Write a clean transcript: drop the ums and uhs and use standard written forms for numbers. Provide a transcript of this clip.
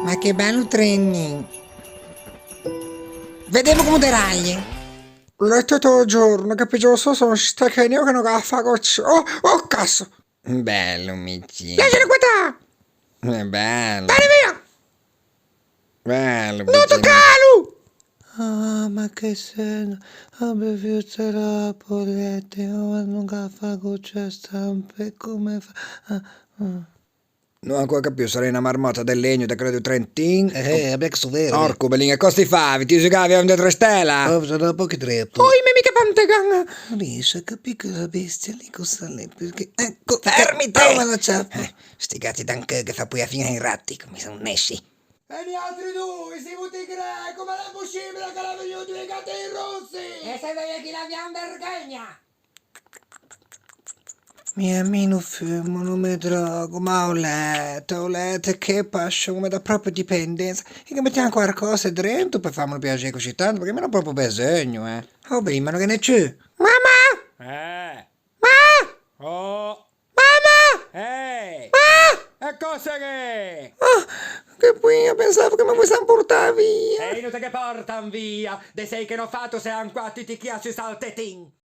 Ma che bello training. Vedevo come deragli. Letto tutto il giorno, capisco, sono stacchino che non ga fa goccio. Oh, cazzo. Bello, Mici. Lascialo qua te. È bello. Dai via. Bello, non toccalo. Ah, ma che senso? Ho bevuto la poletta, non fa goccia stampe, come fa? Non ancora capivo, sarei una marmotta del legno da credo Trentin. Abbia che vero. Orco, bellinga, costi favi, ti giocavi a un 3 stella. Oh, sono pochi troppo. Poi mi mica pantegan. Riesci a capire che la bestia lì cosa lì, perché... Ecco, Fermi te! Oh, ma la ciappa. Sti cazzi d'anche che fa poi a fine in ratti, come sono nessi. E gli altri due, si vuoti greco, ma non è possibile che la venuti due gatti rossi? E se vedi chi la vian vergogna? Mi ammino fermo, non mi drogo, ma ho letto, che pascio, come da proprio dipendenza. E che mettiamo qualcosa dentro per farmi piacere così tanto, perché mi hanno proprio bisogno, Oh, prima, non che ne c'è? Mamma! Ma! Oh! Mamma! Ehi! Ma! E cosa che? Ah, che poi io pensavo che mi volessero portare via. Ehi, non te che portan via! De sei che non fatto se han qua ti chiassi saltetin!